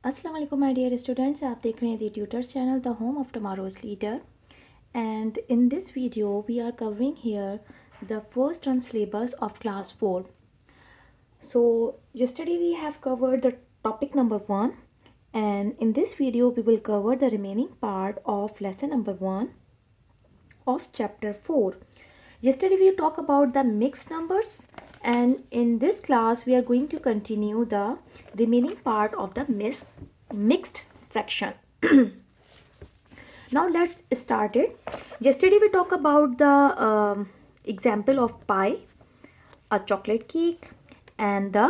अस्सलाम वालेकुम my dear students, आप देख रहे हैं the tutors channel the home of tomorrow's leader. And in this video we are covering here the first term syllabus of class 4. So yesterday we have covered the topic number 1, and in this video we will cover the remaining part of lesson number 1 of chapter 4. Yesterday we talked about the mixed numbers, and in this class we are going to continue the remaining part of the mixed fraction. Now let's start it. Yesterday we talked about the example of pie, a chocolate cake, and the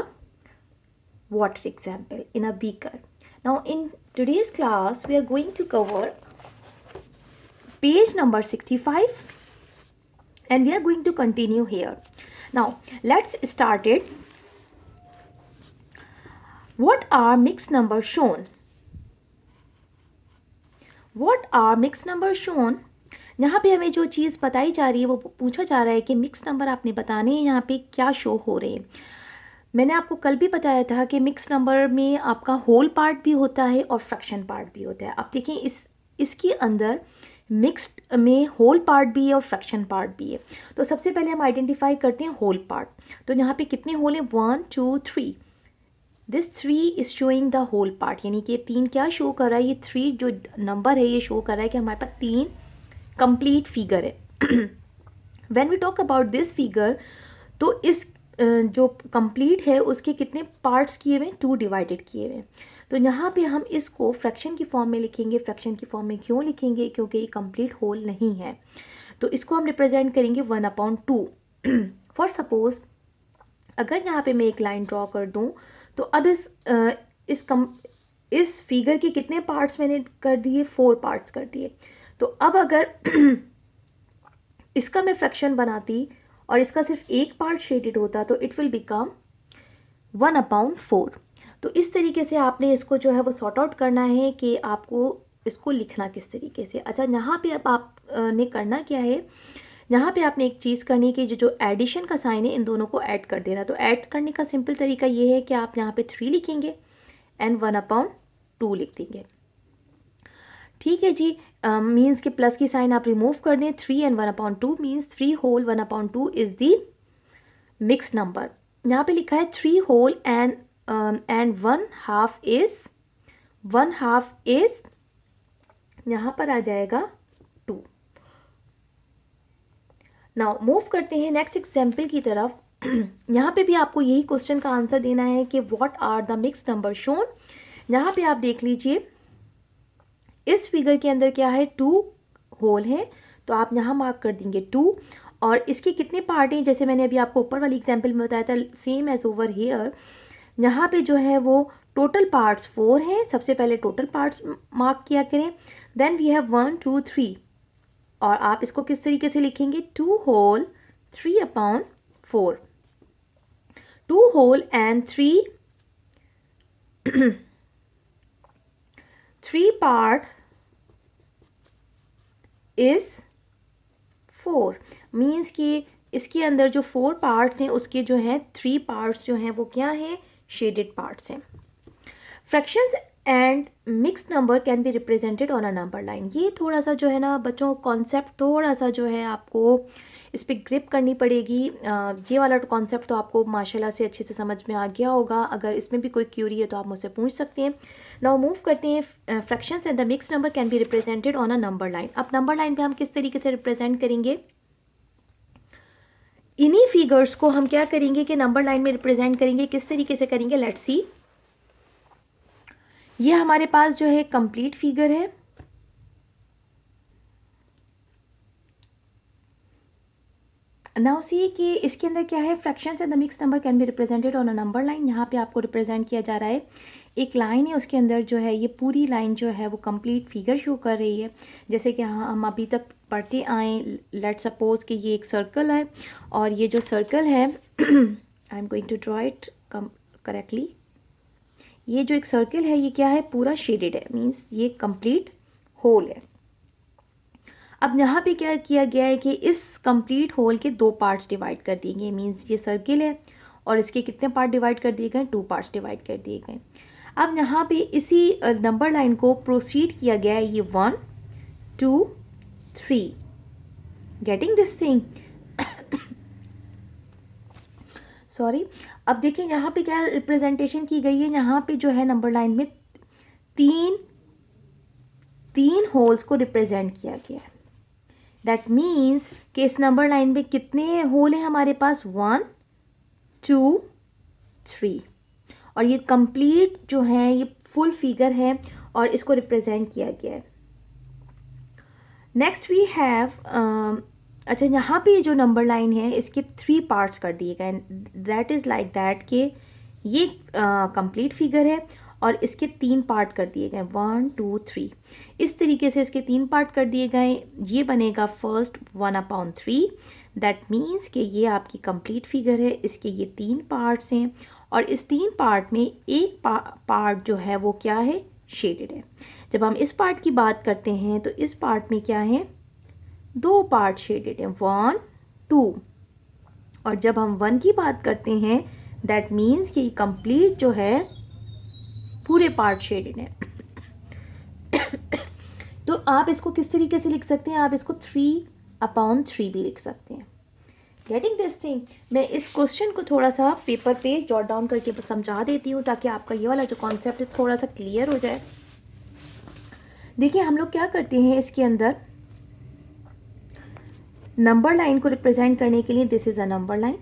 water example in a beaker. Now in today's class we are going to cover page number 65, and we are going to continue here. Now let's start it. What are mixed numbers shown? What are mixed numbers shown? यहाँ पे हमें जो चीज़ बताई जा रही है वो पूछा जा रहा है कि मिक्स नंबर आपने बताने हैं यहाँ पे क्या शो हो रहे हैं। मैंने आपको कल भी बताया था कि मिक्स नंबर में आपका होल पार्ट भी होता है और फ्रैक्शन पार्ट भी होता है। अब देखें इसके अंदर मिक्स्ड में होल पार्ट भी है और फ्रैक्शन पार्ट भी है। तो सबसे पहले हम आइडेंटिफाई करते हैं होल पार्ट। तो यहाँ पे कितने होल हैं? 1 2 3। This 3 is showing the whole part, यानी कि 3 क्या शो कर रहा है? ये 3 जो नंबर है ये शो कर रहा है कि हमारे पास 3 कंप्लीट फिगर है। When we talk about this figure, तो इस जो कंप्लीट है उसके कितने पार्ट्स किए हुए हैं? 2 डिवाइडेड किए हुए हैं। तो यहाँ पे हम इसको फ्रैक्शन की फॉर्म में लिखेंगे। फ्रैक्शन की फॉर्म में क्यों लिखेंगे? क्योंकि ये कंप्लीट होल नहीं है। तो इसको हम रिप्रेजेंट करेंगे 1/2। फॉर सपोज अगर यहाँ पे मैं एक लाइन ड्रॉ कर दूँ, तो अब इस फिगर के कितने पार्ट्स मैंने कर दिए? 4 पार्ट्स कर दिए। तो अब अगर इसका मैं फ्रैक्शन बनाती और इसका सिर्फ एक पार्ट शेडेड होता तो इट विल बिकम 1/4। तो इस तरीके से आपने इसको जो है वो सॉर्ट आउट करना है कि आपको इसको लिखना किस तरीके से। अच्छा, यहाँ पे अब आपने करना क्या है? यहाँ पे आपने एक चीज़ करनी है कि जो एडिशन का साइन है इन दोनों को ऐड कर देना। तो ऐड करने का सिंपल तरीका ये है कि आप यहाँ पे 3 लिखेंगे एंड 1/2 लिख देंगे। ठीक है जी। मीन्स के प्लस की साइन आप रिमूव कर दें। 3 and 1/2 means 3 whole 1/2 is the mix number. यहाँ पे लिखा है 3 होल एंड 1/2 इज यहाँ पर आ जाएगा 2। नाउ मूव करते हैं नेक्स्ट एग्जाम्पल की तरफ। यहाँ पे भी आपको यही क्वेश्चन का आंसर देना है कि what are the mix number shown. यहाँ पे आप देख लीजिए इस फिगर के अंदर क्या है? 2 होल है, तो आप यहाँ मार्क कर देंगे 2। और इसके कितने पार्ट हैं? जैसे मैंने अभी आपको ऊपर वाली एग्जाम्पल में बताया था, सेम एज ओवर हेयर। यहाँ पे जो है वो टोटल पार्ट्स 4 हैं। सबसे पहले टोटल पार्ट्स मार्क किया करें। देन वी हैव 1 2 3, और आप इसको किस तरीके से लिखेंगे? 2 whole 3/4। 2 whole and 3 part is 4। Means कि इसके अंदर जो 4 पार्ट्स हैं उसके जो हैं 3 पार्ट्स जो हैं वो क्या हैं? शेडेड पार्ट्स हैं। Fractions and mixed number can be represented on a number line. ये थोड़ा सा जो है ना बच्चों, कॉन्सेप्ट थोड़ा सा जो है आपको इस पर ग्रिप करनी पड़ेगी। ये वाला कॉन्सेप्ट तो आपको माशाल्लाह से अच्छे से समझ में आ गया होगा। अगर इसमें भी कोई क्यूरी है तो आप मुझसे पूछ सकते हैं। नाउ मूव करते हैं। Fractions and the mixed number can be represented on a number line. अब नंबर लाइन पे हम किस तरीके से रिप्रेजेंट करेंगे? इन्हीं फिगर्स को हम क्या करेंगे कि नंबर लाइन में रिप्रेजेंट करेंगे। किस तरीके से करेंगे? Let's see. ये हमारे पास जो है कंप्लीट फिगर है। नाउ सी कि इसके अंदर क्या है? Fractions and the mixed number can be represented on a number line. यहाँ पे आपको रिप्रेजेंट किया जा रहा है, एक लाइन है उसके अंदर जो है ये पूरी लाइन जो है वो कंप्लीट फिगर शो कर रही है। जैसे कि हम अभी तक पढ़ते आए, लेट सपोज कि ये एक सर्कल है, और ये जो सर्कल है I am going to draw it correctly. ये जो एक सर्कल है ये क्या है? पूरा शेडेड है, मीन्स ये कंप्लीट होल है। अब यहाँ पे क्या किया गया है कि इस कंप्लीट होल के 2 पार्ट्स डिवाइड कर दिए गए। मीन्स ये सर्किल है और इसके कितने पार्ट डिवाइड कर दिए गए? 2 पार्ट्स डिवाइड कर दिए गए। अब यहाँ पे इसी नंबर लाइन को प्रोसीड किया गया है, ये 1 2 3, गेटिंग दिस थिंग। सॉरी। अब देखिए यहाँ पे क्या रिप्रेजेंटेशन की गई है, यहाँ पे जो है नंबर लाइन में तीन होल्स को रिप्रेजेंट किया गया है। दैट मीन्स कि इस नंबर लाइन में कितने होल हैं हमारे पास, 1 2 3, और ये कंप्लीट जो है ये फुल फिगर है और इसको रिप्रेजेंट किया गया है। नेक्स्ट वी हैव, अच्छा यहाँ पे जो नंबर लाइन है इसके 3 पार्ट्स कर दिए गए। दैट इज़ लाइक दैट कि ये कंप्लीट फिगर है और इसके 3 पार्ट कर दिए गए, 1 2 3। इस तरीके से इसके 3 पार्ट कर दिए गए। ये बनेगा फर्स्ट 1/3। दैट मीन्स कि ये आपकी कंप्लीट फिगर है, इसके ये 3 पार्ट्स हैं और इस 3 पार्ट में एक पार्ट जो है वो क्या है, शेडेड है। जब हम इस पार्ट की बात करते हैं तो इस पार्ट में क्या है, 2 पार्ट शेडेड हैं, 1 2। और जब हम 1 की बात करते हैं दैट मीन्स कि कंप्लीट जो है पूरे पार्ट शेडेड हैं। तो आप इसको किस तरीके से लिख सकते हैं, आप इसको 3/3 भी लिख सकते हैं। Getting this thing. मैं इस क्वेश्चन को थोड़ा सा पेपर पे जॉट डाउन करके समझा देती हूँ ताकि आपका ये वाला जो कॉन्सेप्ट है थोड़ा सा क्लियर हो जाए। देखिए हम लोग क्या करते हैं इसके अंदर, नंबर लाइन को रिप्रेजेंट करने के लिए this is a number line,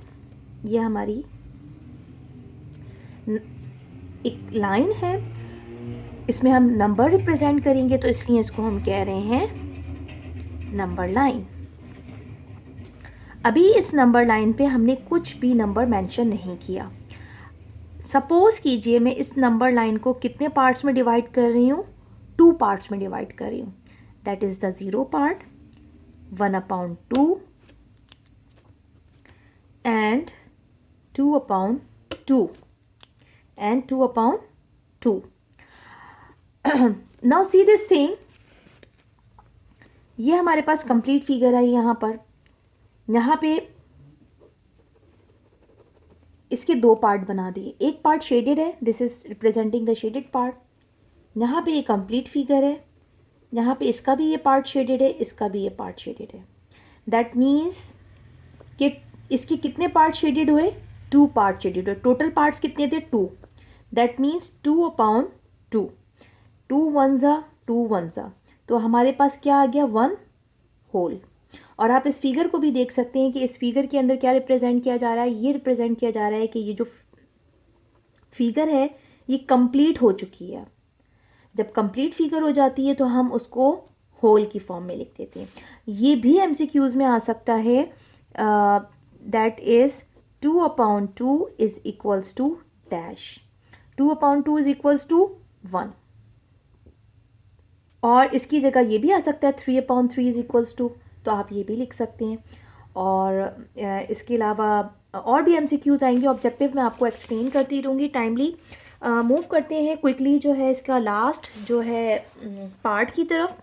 ये हमारी एक लाइन है, इसमें हम नंबर रिप्रेजेंट करेंगे तो इसलिए इसको हम कह रहे हैं नंबर लाइन। अभी इस नंबर लाइन पे हमने कुछ भी नंबर मेंशन नहीं किया। सपोज कीजिए मैं इस नंबर लाइन को कितने पार्ट्स में डिवाइड कर रही हूँ, 2 पार्ट्स में डिवाइड कर रही हूँ। That is the 0 part, 1/2 and 2/2 and 2/2. Now see this thing, ये हमारे पास कंप्लीट फिगर है। यहाँ पे इसके 2 पार्ट बना दिए, एक पार्ट शेडेड है, this is representing the shaded part. यहाँ पे ये कंप्लीट फिगर है, यहाँ पे इसका भी ये पार्ट शेडेड है, इसका भी ये पार्ट शेडेड है। दैट मीन्स कि इसके कितने पार्ट शेडेड हुए, 2 पार्ट शेडेड हुए। टोटल पार्ट्स कितने थे, 2। दैट मीन्स 2/2, 2 1 ज़ा, तो हमारे पास क्या आ गया, 1 होल। और आप इस फिगर को भी देख सकते हैं कि इस फिगर के अंदर क्या रिप्रेजेंट किया जा रहा है, ये रिप्रेजेंट किया जा रहा है कि ये जो फिगर है ये कंप्लीट हो चुकी है। जब कंप्लीट फिगर हो जाती है तो हम उसको होल की फॉर्म में लिख देते हैं। ये भी एमसीक्यूज में आ सकता है, that is 2/2 is equals to dash, 2/2 is equals to 1। और इसकी जगह ये भी आ सकता है 3/3 इज इक्वल्स टू, तो आप ये भी लिख सकते हैं। और इसके अलावा और भी एमसीक्यूज आएंगे, ऑब्जेक्टिव मैं आपको एक्सप्लेन करती रहूँगी टाइमली। मूव करते हैं क्विकली जो है इसका लास्ट जो है पार्ट की तरफ।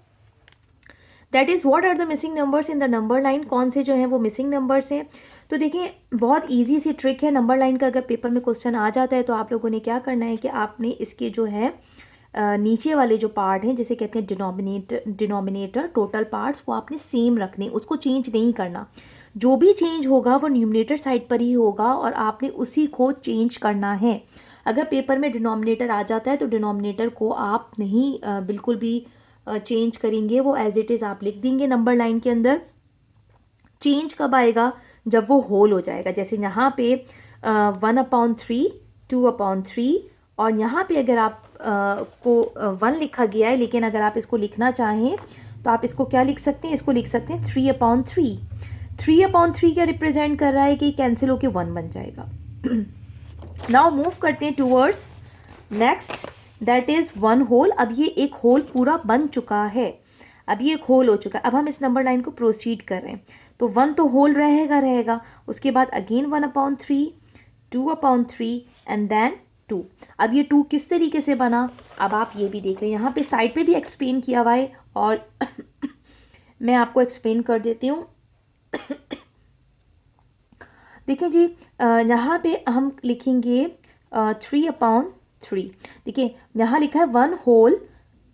That is what are the missing numbers in the number line, कौन से जो हैं वो मिसिंग नंबर्स हैं। तो देखिए बहुत इजी सी ट्रिक है, नंबर लाइन का अगर पेपर में क्वेश्चन आ जाता है तो आप लोगों ने क्या करना है कि आपने इसके जो है नीचे वाले जो पार्ट हैं जिसे कहते हैं डिनोमिनेटर टोटल पार्ट्स, वो आपने सेम रखने, उसको चेंज नहीं करना। जो भी चेंज होगा वो न्यूमरेटर साइड पर ही होगा और आपने उसी को चेंज करना है। अगर पेपर में डिनोमिनेटर आ जाता है तो डिनोमिनेटर को आप नहीं बिल्कुल भी चेंज करेंगे, वो एज इट इज़ आप लिख देंगे नंबर लाइन के अंदर। चेंज कब आएगा, जब वो होल हो जाएगा। जैसे यहाँ पे 1/3, 2/3, और यहाँ पे अगर आप को 1 लिखा गया है, लेकिन अगर आप इसको लिखना चाहें तो आप इसको क्या लिख सकते हैं, इसको लिख सकते हैं 3/3। 3/3 क्या रिप्रेजेंट कर रहा है कि कैंसिल होके 1 बन जाएगा। नाउ मूव करते हैं towards next, that is 1 whole. अब ये एक होल पूरा बन चुका है, अब ये एक होल हो चुका है। अब हम इस नंबर लाइन को प्रोसीड कर रहे हैं तो 1 तो होल रहेगा। उसके बाद अगेन 1/3, 2/3 एंड देन 2। अब ये 2 किस तरीके से बना, अब आप ये भी देख लें, यहाँ पे साइड पे भी एक्सप्लेन किया हुआ है और मैं आपको एक्सप्लेन कर देती हूँ। देखिए जी, यहाँ पे हम लिखेंगे 3/3, 3। देखिए यहाँ लिखा है 1 होल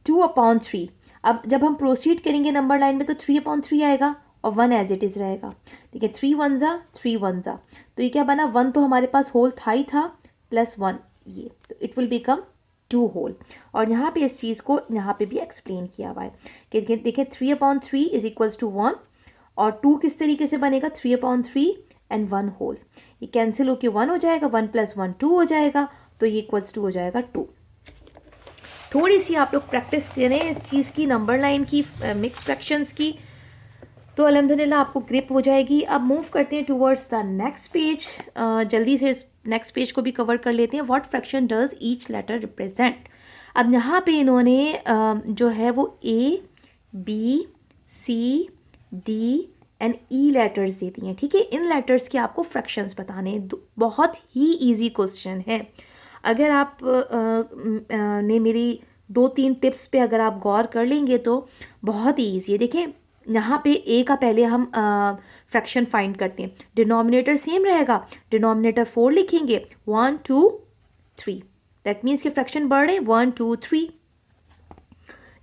2/3। अब जब हम प्रोसीड करेंगे नंबर लाइन में तो 3/3 आएगा और 1 एज इट इज़ रहेगा। ठीक है, 3 1 जा 3 1 जा, तो ये क्या बना, 1 तो हमारे पास होल था ही था प्लस 1 ये, तो इट विल बिकम 2 होल। और यहाँ पे इस चीज़ को यहाँ पे भी एक्सप्लेन किया हुआ है कि देखिए 3/3 इज इक्वल्स टू 1 और 2 किस तरीके से बनेगा, 3/3 एंड 1 होल, ये कैंसिल होके 1 हो जाएगा, 1 + 1 2 हो जाएगा, तो ये इक्वल्स टू हो जाएगा 2। थोड़ी सी आप लोग प्रैक्टिस करें इस चीज़ की, नंबर लाइन की, मिक्स फ्रैक्शंस की, तो अल्हम्दुलिल्लाह आपको ग्रिप हो जाएगी। अब मूव करते हैं टूवर्ड्स द नेक्स्ट पेज। जल्दी से इस नेक्स्ट पेज को भी कवर कर लेते हैं। What fraction does each letter represent. अब यहाँ पे इन्होंने जो है वो A, B, C, D and E letters दे दिए हैं। ठीक है, इन लेटर्स के आपको फ्रैक्शंस बताने हैं। बहुत ही ईजी क्वेश्चन है। अगर आप ने मेरी 2-3 टिप्स पे अगर आप गौर कर लेंगे तो बहुत ही ईजी है। देखें यहाँ पे A का पहले हम फ्रैक्शन फाइंड करते हैं। डिनोमिनेटर सेम रहेगा, डिनोमिनेटर 4 लिखेंगे, 1 2 3, दैट मीन्स कि फ्रैक्शन बढ़ रहे हैं 1 2 3।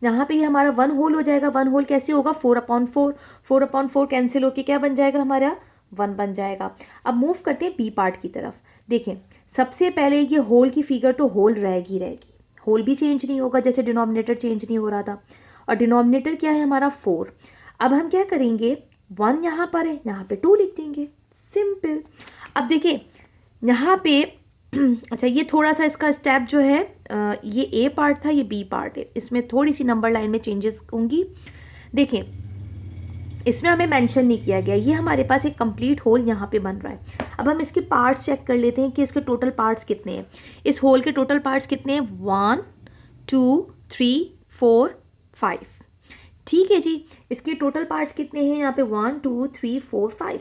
यहाँ पे ये हमारा 1 होल हो जाएगा। 1 होल कैसे होगा, 4/4, 4/4 कैंसिल होके क्या बन जाएगा हमारा, 1 बन जाएगा। अब मूव करते हैं बी पार्ट की तरफ। देखें सबसे पहले ये होल की फिगर तो होल रहेगी, होल भी चेंज नहीं होगा जैसे डिनोमिनेटर चेंज नहीं हो रहा था। और डिनोमिनेटर क्या है हमारा 4। अब हम क्या करेंगे, 1 यहाँ पर है, यहाँ पे 2 लिख देंगे, सिंपल। अब देखिए यहाँ पे अच्छा ये थोड़ा सा इसका स्टेप जो है ये ए पार्ट था, ये बी पार्ट है, इसमें थोड़ी सी नंबर लाइन में चेंजेस होंगी। देखें इसमें हमें मेंशन नहीं किया गया, ये हमारे पास एक कंप्लीट होल यहाँ पे बन रहा है। अब हम इसके पार्ट्स चेक कर लेते हैं कि इसके टोटल पार्ट्स कितने हैं। इस होल के टोटल पार्ट्स कितने हैं, 1 2 3 4 5। ठीक है जी, इसके टोटल पार्ट्स कितने हैं यहाँ पे, 1 2 3 4 5।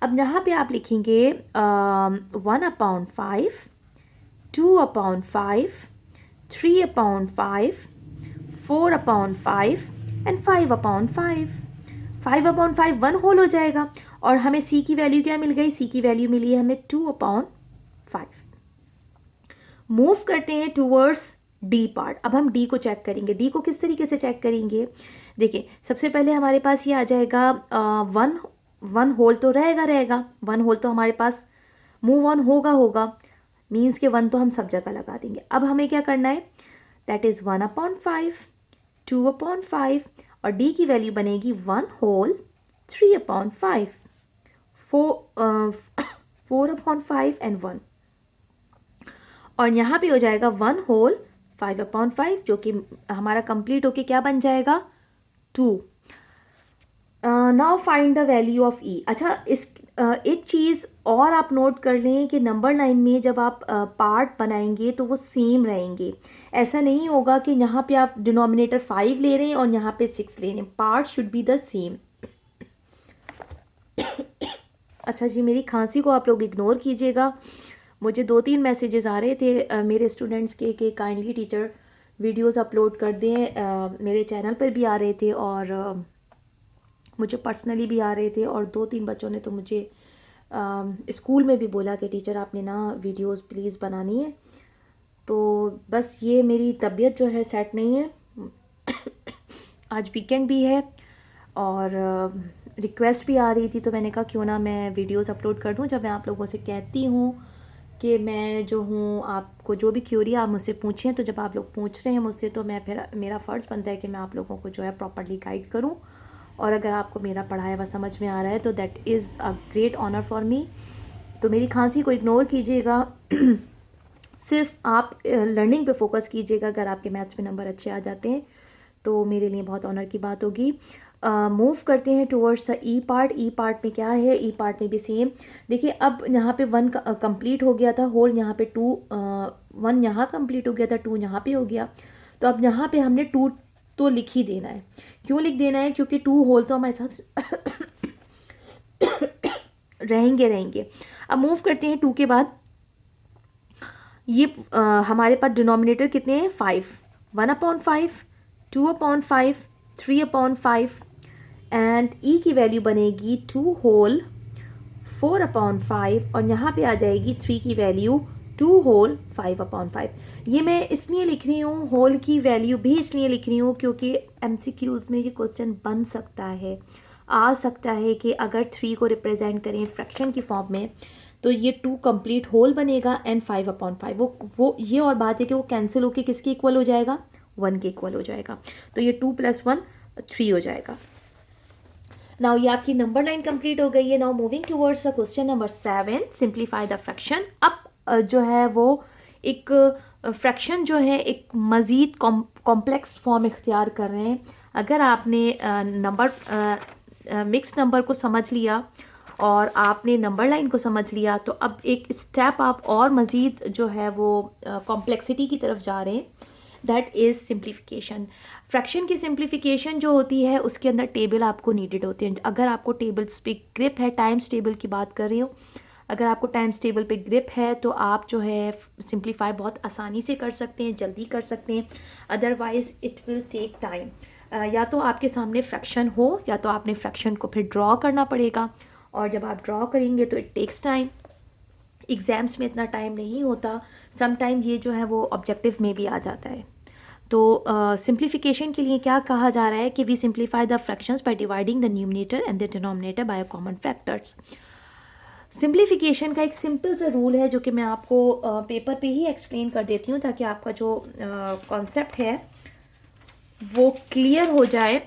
अब यहाँ पे आप लिखेंगे 1/5, 2/5, 3/5, 4/5 एंड 5/5। 5/5 1 होल हो जाएगा और हमें सी की वैल्यू क्या मिल गई, सी की वैल्यू मिली है हमें 2/5। मूव करते हैं टूवर्ड्स डी पार्ट। अब हम डी को चेक करेंगे। डी को किस तरीके से चेक करेंगे, देखिए सबसे पहले हमारे पास ये आ जाएगा 1 होल तो रहेगा 1 होल तो हमारे पास मूव ऑन होगा, मीन्स के 1 तो हम सब जगह लगा देंगे। अब हमें क्या करना है, दैट इज़ 1/5, 2/5 और डी की वैल्यू बनेगी 1 होल 3/5, 4/5 एंड 1। और यहाँ पे हो जाएगा 1 होल 5/5 जो कि हमारा कंप्लीट होके क्या बन जाएगा, 2। Now find the value of e. अच्छा एक चीज़ और आप नोट कर लें कि नंबर लाइन में जब आप पार्ट बनाएंगे तो वो सेम रहेंगे। ऐसा नहीं होगा कि यहाँ पे आप डिनोमिनेटर 5 ले रहे हैं और यहाँ पे 6 ले रहे हैं, part should be the same. अच्छा जी, मेरी खांसी को आप लोग इग्नोर कीजिएगा। मुझे 2-3 मैसेजेस आ रहे थे मेरे स्टूडेंट्स के कि काइंडली टीचर वीडियोस अपलोड कर दें। मेरे चैनल पर भी आ रहे थे और मुझे पर्सनली भी आ रहे थे और 2-3 बच्चों ने तो मुझे स्कूल में भी बोला कि टीचर आपने ना वीडियोस प्लीज़ बनानी है। तो बस ये मेरी तबीयत जो है सेट नहीं है। आज वीकेंड भी है और रिक्वेस्ट भी आ रही थी, तो मैंने कहा क्यों ना मैं वीडियोस अपलोड कर दूं। जब मैं आप लोगों से कहती हूँ कि मैं जो हूँ, आपको जो भी क्यूरी आप मुझसे पूछें, तो जब आप लोग पूछ रहे हैं मुझसे तो मैं फिर मेरा फ़र्ज़ बनता है कि मैं आप लोगों को जो है प्रॉपर्ली गाइड करूँ। और अगर आपको मेरा पढ़ाया हुआ समझ में आ रहा है तो that is a great honour for me. तो मेरी खांसी को इग्नोर कीजिएगा। सिर्फ आप लर्निंग पे फोकस कीजिएगा। अगर आपके मैथ्स में नंबर अच्छे आ जाते हैं तो मेरे लिए बहुत ऑनर की बात होगी। मूव करते हैं towards the E part. E part में क्या है, ई पार्ट में भी सेम। देखिए अब यहाँ पे 1 कंप्लीट हो गया था होल, यहाँ पे 2 1 यहाँ कंप्लीट हो गया था, 2 यहाँ पे हो गया। तो अब यहाँ पे हमने 2 तो लिख ही देना है। क्यों लिख देना है, क्योंकि 2 होल तो हमारे साथ रहेंगे। अब मूव करते हैं 2 के बाद। ये हमारे पास डिनोमिनेटर कितने हैं, 5, 1/5, 2/5, 3/5 एंड ई की वैल्यू बनेगी 2 होल 4/5 और यहाँ पे आ जाएगी 3 की वैल्यू 2 होल 5/5। ये मैं इसलिए लिख रही हूँ, होल की वैल्यू भी इसलिए लिख रही हूँ क्योंकि MCQs में ये क्वेश्चन बन सकता है, आ सकता है कि अगर 3 को रिप्रेजेंट करें फ्रैक्शन की फॉर्म में तो ये 2 कंप्लीट होल बनेगा एंड 5/5 वो ये और बात है कि वो कैंसिल होके किसके इक्वल हो जाएगा, 1 के इक्वल हो जाएगा। तो ये 2 + 1 3 हो जाएगा। नाउ ये आपकी नंबर लाइन कंप्लीट हो गई है। Now moving towards the question number 7, simplify the fraction. अब जो है वो एक फ्रैक्शन जो है एक मज़ीद कॉम्प्लेक्स फॉर्म इख्तियार कर रहे हैं। अगर आपने मिक्स नंबर को समझ लिया और आपने नंबर लाइन को समझ लिया तो अब एक स्टेप आप और मज़ीद जो है वो कॉम्प्लेक्सिटी की तरफ जा रहे हैं, दैट इज़ सिंप्लीफिकेशन। फ्रैक्शन की सिंप्लीफिकेशन जो होती है उसके अंदर टेबल आपको नीडेड होते हैं। अगर आपको टेबल्स पे ग्रिप है, टाइम्स टेबल की बात कर रही हूँ, अगर आपको टाइम्स टेबल पे ग्रिप है तो आप जो है सिंप्लीफाई बहुत आसानी से कर सकते हैं, जल्दी कर सकते हैं। Otherwise it will take time. या तो आपके सामने फ्रैक्शन हो या तो आपने फ्रैक्शन को फिर ड्रॉ करना पड़ेगा, और जब आप ड्रॉ करेंगे तो इट टेक्स टाइम। एग्ज़ाम्स में इतना टाइम नहीं होता, सम टाइम ये जो है वो ऑब्जेक्टिव में भी आ जाता है। तो सिंप्लीफिकेशन के लिए क्या कहा जा रहा है कि we simplify the fractions by dividing the numerator and the denominator by common factors. Simplification का एक सिंपल सा रूल है जो कि मैं आपको पेपर पे ही एक्सप्लेन कर देती हूँ ताकि आपका जो कॉन्सेप्ट है वो क्लियर हो जाए।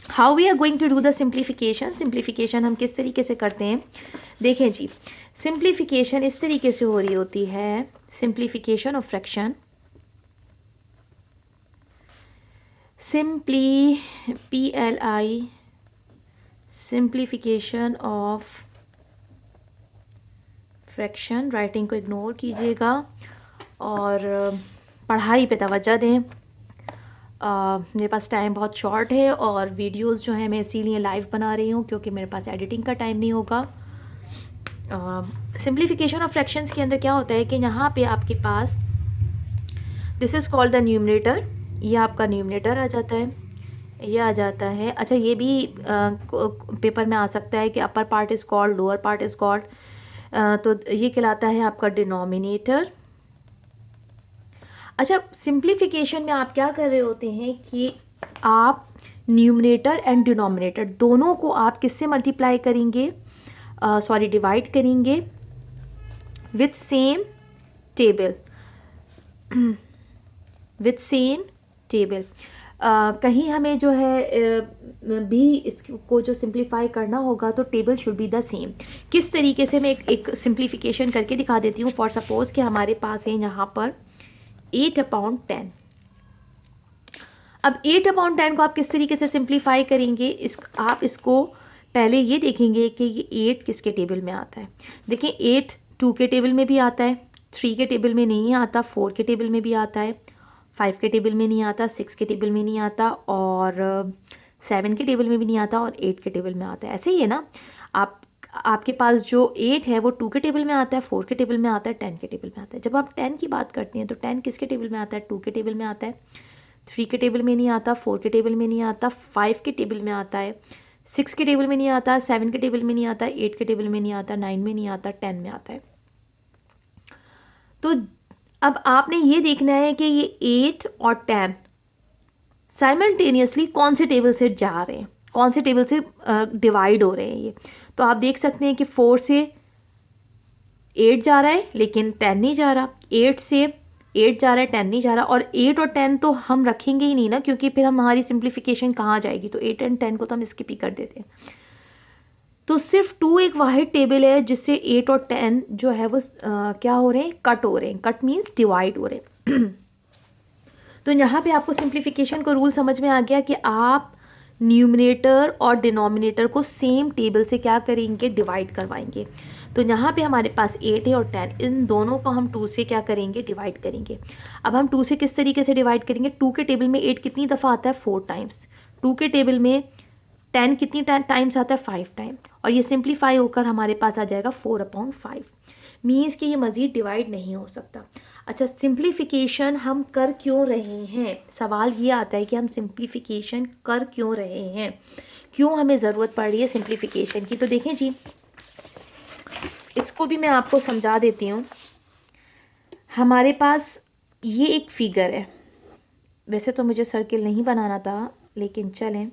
How we are going to do the simplification. Simplification हम किस तरीके से करते हैं, देखें जी। सिंप्लीफिकेशन इस तरीके से हो रही होती है, simplification of fraction, simply PLI, simplification of fraction. Writing को इग्नोर कीजिएगा और पढ़ाई पे तवज्जो दें। मेरे पास टाइम बहुत शॉर्ट है और वीडियोस जो हैं मैं इसीलिए लाइव बना रही हूँ क्योंकि मेरे पास एडिटिंग का टाइम नहीं होगा। सिंप्लीफिकेशन ऑफ फ्रैक्शंस के अंदर क्या होता है कि यहाँ पे आपके पास this is called the numerator, ये आपका न्यूमरेटर आ जाता है, ये आ जाता है। अच्छा ये भी पेपर में आ सकता है कि upper part is called, lower part is called, तो ये कहलाता है आपका डिनोमिनेटर। अच्छा सिंप्लीफिकेशन में आप क्या कर रहे होते हैं कि आप न्यूमरेटर एंड डिनोमिनेटर दोनों को आप किससे मल्टीप्लाई करेंगे, डिवाइड करेंगे with same table, with same table. कहीं हमें जो है भी इसको जो सिंप्लीफाई करना होगा तो table should be the same. किस तरीके से मैं एक सिंप्लीफिकेशन करके दिखा देती हूँ। फॉर सपोज कि हमारे पास है यहाँ पर 8/10। अब 8/10 को आप किस तरीके से सिंप्लीफाई करेंगे, आप इसको पहले ये देखेंगे कि ये 8 किसके टेबल में आता है। देखिए 8 2 के टेबल में भी आता है, 3 के टेबल में नहीं आता, 4 के टेबल में भी आता है, 5 के टेबल में नहीं आता, 6 के टेबल में नहीं आता, और 7 के टेबल में भी नहीं आता, और 8 के टेबल में आता है। ऐसे ही है ना, आपके पास जो 8 है वो 2 के टेबल में आता है, 4 के टेबल में आता है, 10 के टेबल में आता है। जब आप 10 की बात करते हैं तो 10 किसके टेबल में आता है, 2 के टेबल में आता है, 3 के टेबल में नहीं आता, 4 के टेबल में नहीं आता, 5 के टेबल में आता है, 6 के टेबल में नहीं आता, 7 के टेबल में नहीं आता, 8 के टेबल में नहीं आता, 9 में नहीं आता, 10 में आता है। तो अब आपने ये देखना है कि ये 8 और 10 साइमल्टेनियसली कौन से टेबल से जा रहे हैं, कौन से टेबल से डिवाइड हो रहे हैं ये। तो आप देख सकते हैं कि 4 से 8 जा रहा है लेकिन 10 नहीं जा रहा, 8 से 8 जा रहा है, 10 नहीं जा रहा, और 8 और 10 तो हम रखेंगे ही नहीं ना, क्योंकि फिर हमारी सिंप्लीफिकेशन कहाँ जाएगी। तो 8 एंड 10 को तो हम स्किप ही कर देते हैं। तो सिर्फ 2 एक वाहिद टेबल है जिससे 8 और 10 जो है वो क्या हो रहे हैं, कट हो रहे हैं। कट मीन्स डिवाइड हो रहे हैं। तो यहाँ पे आपको सिंप्लीफिकेशन का रूल समझ में आ गया कि आप न्यूमरेटर और डिनोमिनेटर को सेम टेबल से क्या करेंगे, डिवाइड करवाएंगे। तो यहाँ पे हमारे पास 8 है और 10, इन दोनों को हम 2 से क्या करेंगे, डिवाइड करेंगे। अब हम 2 से किस तरीके से डिवाइड करेंगे, 2 के टेबल में 8 कितनी दफ़ा आता है, 4 टाइम्स। 2 के टेबल में 10 कितनी टाइम्स आता है, 5 टाइम, और ये सिंप्लीफाई होकर हमारे पास आ जाएगा 4/5। मीन्स कि ये मज़ीद डिवाइड नहीं हो सकता। अच्छा सिंप्लीफिकेशन हम कर क्यों रहे हैं, सवाल ये आता है कि हम सिंप्लीफिकेशन कर क्यों रहे हैं, क्यों हमें ज़रूरत पड़ रही है सिंप्लीफिकेशन की। तो देखें जी, इसको भी मैं आपको समझा देती हूँ। हमारे पास ये एक फिगर है। वैसे तो मुझे सर्किल नहीं बनाना था, लेकिन चलें,